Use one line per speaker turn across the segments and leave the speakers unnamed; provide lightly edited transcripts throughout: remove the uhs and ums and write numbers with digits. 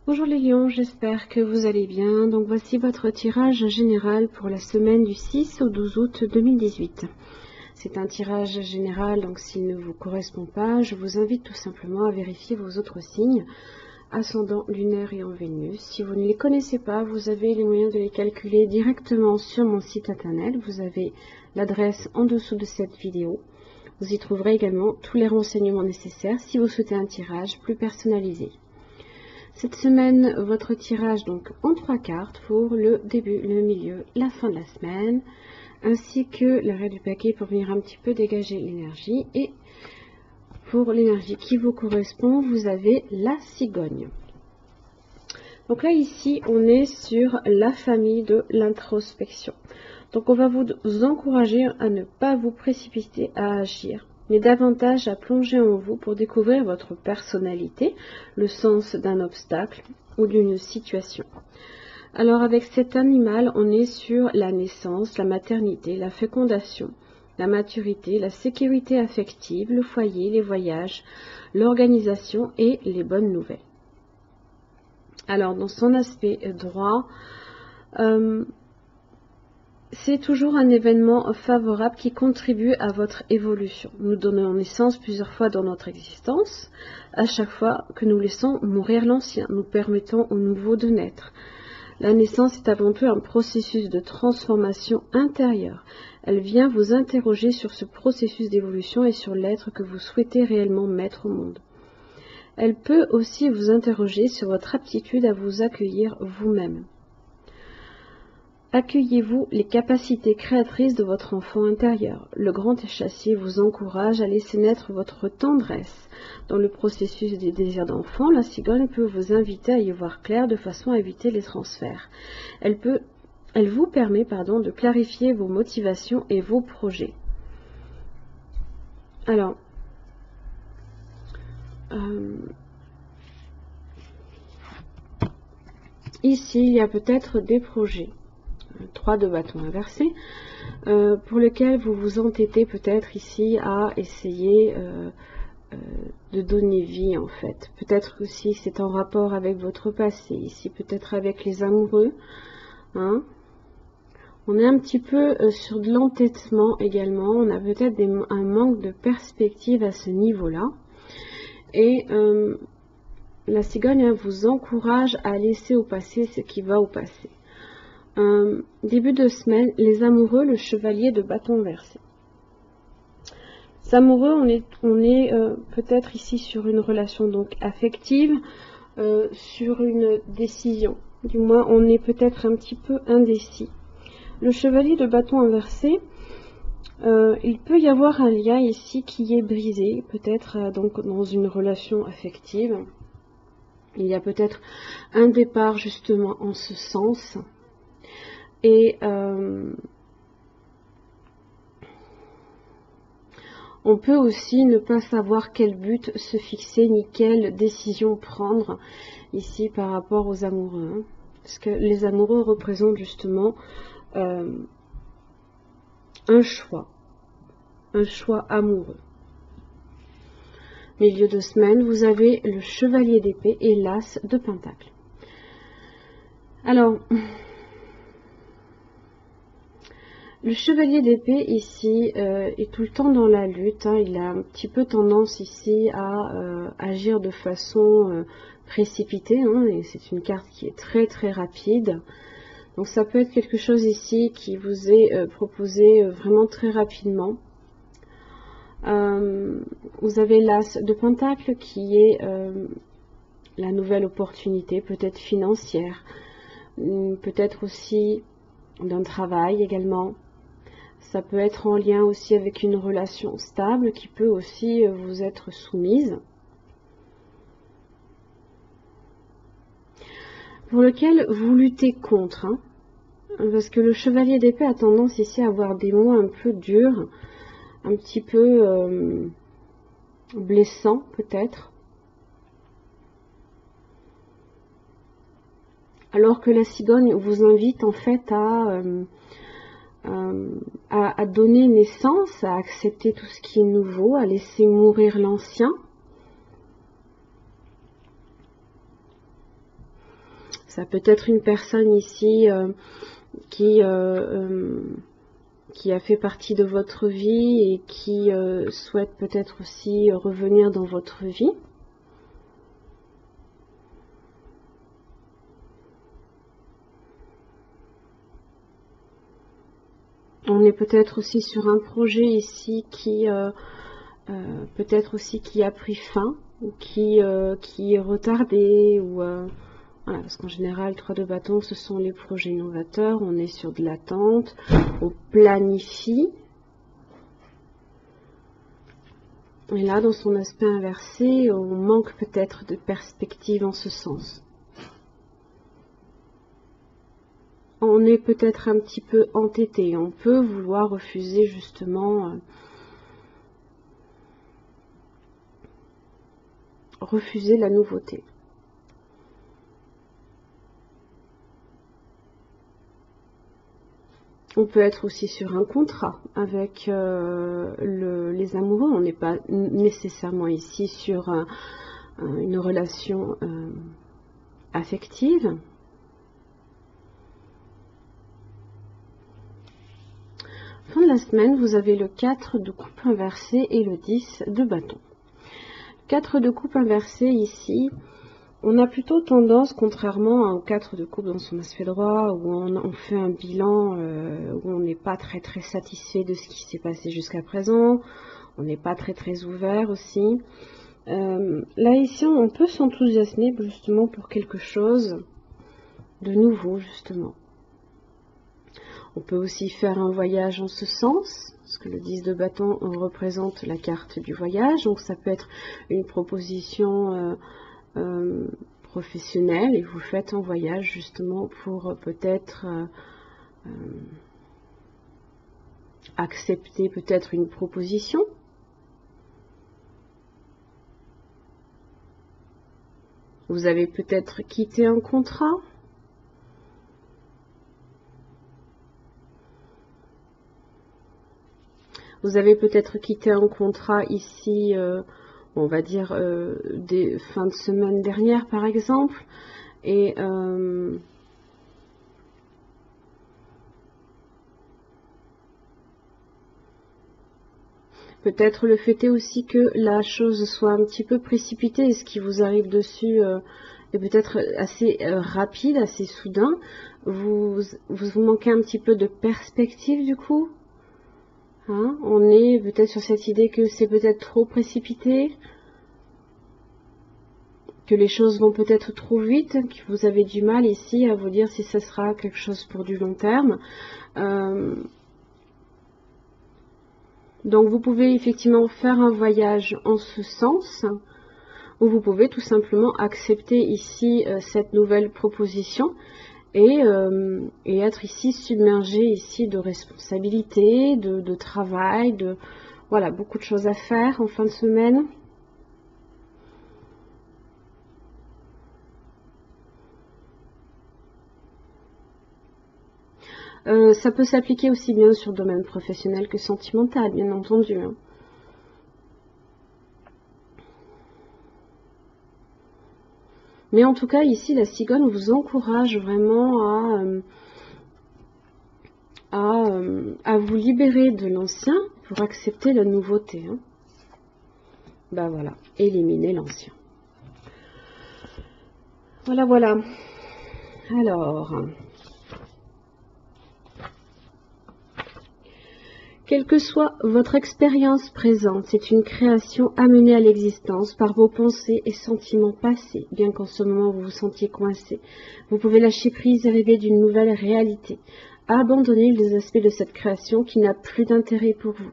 Bonjour les lions, j'espère que vous allez bien. Donc voici votre tirage général pour la semaine du 6 au 12 août 2018. C'est un tirage général, donc s'il ne vous correspond pas, je vous invite tout simplement à vérifier vos autres signes, ascendant, lunaire et en Vénus. Si vous ne les connaissez pas, vous avez les moyens de les calculer directement sur mon site internet. Vous avez l'adresse en dessous de cette vidéo. Vous y trouverez également tous les renseignements nécessaires si vous souhaitez un tirage plus personnalisé. Cette semaine, votre tirage donc en 3 cartes pour le début, le milieu, la fin de la semaine, ainsi que l'arrêt du paquet pour venir un petit peu dégager l'énergie. Et pour l'énergie qui vous correspond, vous avez la cigogne. Donc là, ici, on est sur la famille de l'introspection. Donc on va vous encourager à ne pas vous précipiter à agir, mais davantage à plonger en vous pour découvrir votre personnalité, le sens d'un obstacle ou d'une situation. Alors avec cet animal, on est sur la naissance, la maternité, la fécondation, la maturité, la sécurité affective, le foyer, les voyages, l'organisation et les bonnes nouvelles. Alors dans son aspect droit, c'est toujours un événement favorable qui contribue à votre évolution. Nous donnons naissance plusieurs fois dans notre existence, à chaque fois que nous laissons mourir l'ancien, nous permettons au nouveau de naître. La naissance est avant tout un processus de transformation intérieure. Elle vient vous interroger sur ce processus d'évolution et sur l'être que vous souhaitez réellement mettre au monde. Elle peut aussi vous interroger sur votre aptitude à vous accueillir vous-même. Accueillez-vous les capacités créatrices de votre enfant intérieur. Le grand échassier vous encourage à laisser naître votre tendresse. Dans le processus des désirs d'enfant, la cigogne peut vous inviter à y voir clair de façon à éviter les transferts. Elle vous permet de clarifier vos motivations et vos projets. Alors, ici, il y a peut-être des projets. 3 de bâton inversé, pour lequel vous vous entêtez peut-être ici à essayer de donner vie en fait. Peut-être aussi c'est en rapport avec votre passé, ici peut-être avec les amoureux. Hein. On est un petit peu sur de l'entêtement également, on a peut-être un manque de perspective à ce niveau-là. Et la cigogne vous encourage à laisser au passé ce qui va au passé. Début de semaine, les amoureux, le chevalier de bâton inversé. Les amoureux, on est peut-être ici sur une relation donc affective, sur une décision. Du moins, on est peut-être un petit peu indécis. Le chevalier de bâton inversé, il peut y avoir un lien ici qui est brisé, peut-être donc dans une relation affective. Il y a peut-être un départ justement en ce sens. Et on peut aussi ne pas savoir quel but se fixer ni quelle décision prendre ici par rapport aux amoureux. Hein, parce que les amoureux représentent justement un choix amoureux. Milieu de semaine, vous avez le chevalier d'épée et l'as de pentacle. Alors, le chevalier d'épée ici est tout le temps dans la lutte. Hein. Il a un petit peu tendance ici à agir de façon précipitée. Hein, et c'est une carte qui est très très rapide. Donc ça peut être quelque chose ici qui vous est proposé vraiment très rapidement. Vous avez l'as de pentacle qui est la nouvelle opportunité, peut-être financière, peut-être aussi d'un travail également. Ça peut être en lien aussi avec une relation stable qui peut aussi vous être soumise. Pour lequel vous luttez contre. Hein, parce que le chevalier d'épée a tendance ici à avoir des mots un peu durs, un petit peu blessants peut-être. Alors que la cigogne vous invite en fait à donner naissance, à accepter tout ce qui est nouveau, à laisser mourir l'ancien. Ça peut être une personne ici qui a fait partie de votre vie et qui souhaite peut-être aussi revenir dans votre vie. On est peut-être aussi sur un projet ici qui peut-être aussi qui a pris fin ou qui est retardé ou voilà, parce qu'en général 3 de bâton ce sont les projets novateurs, on est sur de l'attente, on planifie. Et là dans son aspect inversé on manque peut-être de perspective en ce sens. On est peut-être un petit peu entêté, on peut vouloir refuser justement refuser la nouveauté. On peut être aussi sur un contrat avec les amoureux, on n'est pas nécessairement ici sur une relation affective. Fin de la semaine, vous avez le 4 de coupe inversé et le 10 de bâton. 4 de coupe inversé ici, on a plutôt tendance, contrairement au 4 de coupe dans son aspect droit, où on fait un bilan, où on n'est pas très satisfait de ce qui s'est passé jusqu'à présent, on n'est pas très ouvert aussi. Là ici, on peut s'enthousiasmer justement pour quelque chose de nouveau justement. On peut aussi faire un voyage en ce sens, parce que le 10 de bâton représente la carte du voyage, donc ça peut être une proposition professionnelle et vous faites un voyage justement pour peut-être accepter peut-être une proposition. Vous avez peut-être quitté un contrat. Vous avez peut-être quitté un contrat ici, on va dire des fins de semaine dernière par exemple, et peut-être le fait est aussi que la chose soit un petit peu précipitée et ce qui vous arrive dessus est peut-être assez rapide, assez soudain. Vous manquez un petit peu de perspective du coup. Hein, on est peut-être sur cette idée que c'est peut-être trop précipité, que les choses vont peut-être trop vite, que vous avez du mal ici à vous dire si ça sera quelque chose pour du long terme. Donc vous pouvez effectivement faire un voyage en ce sens, ou vous pouvez tout simplement accepter ici cette nouvelle proposition et être ici submergé ici de responsabilités, de travail, de voilà, beaucoup de choses à faire en fin de semaine. Ça peut s'appliquer aussi bien sur le domaine professionnel que sentimental, bien entendu. Hein. Mais en tout cas, ici, la cigogne vous encourage vraiment à vous libérer de l'ancien pour accepter la nouveauté. Hein. Ben voilà, éliminer l'ancien. Voilà, voilà. Alors, quelle que soit votre expérience présente, c'est une création amenée à l'existence par vos pensées et sentiments passés, bien qu'en ce moment vous vous sentiez coincé. Vous pouvez lâcher prise et rêver d'une nouvelle réalité. Abandonner les aspects de cette création qui n'a plus d'intérêt pour vous.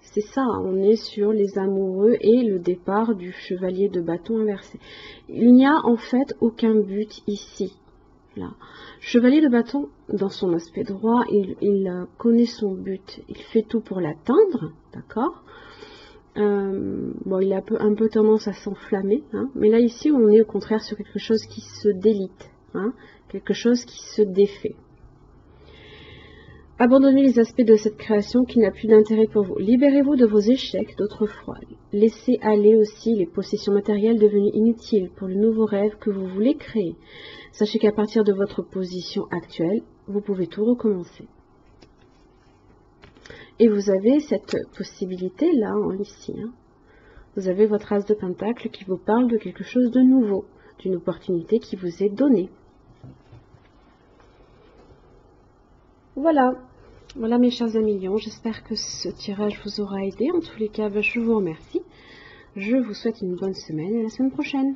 C'est ça, on est sur les amoureux et le départ du chevalier de bâton inversé. Il n'y a en fait aucun but ici. Là. Chevalier de bâton, dans son aspect droit, il connaît son but, il fait tout pour l'atteindre, d'accord. Bon, il a un peu tendance à s'enflammer, hein, mais là ici on est au contraire sur quelque chose qui se délite, hein, quelque chose qui se défait. Abandonnez les aspects de cette création qui n'a plus d'intérêt pour vous. Libérez-vous de vos échecs d'autrefois. Laissez aller aussi les possessions matérielles devenues inutiles pour le nouveau rêve que vous voulez créer. Sachez qu'à partir de votre position actuelle, vous pouvez tout recommencer. Et vous avez cette possibilité-là, ici. Vous avez votre as de pentacle qui vous parle de quelque chose de nouveau, d'une opportunité qui vous est donnée. Voilà, voilà mes chers amis lions, j'espère que ce tirage vous aura aidé. En tous les cas, je vous remercie. Je vous souhaite une bonne semaine et à la semaine prochaine.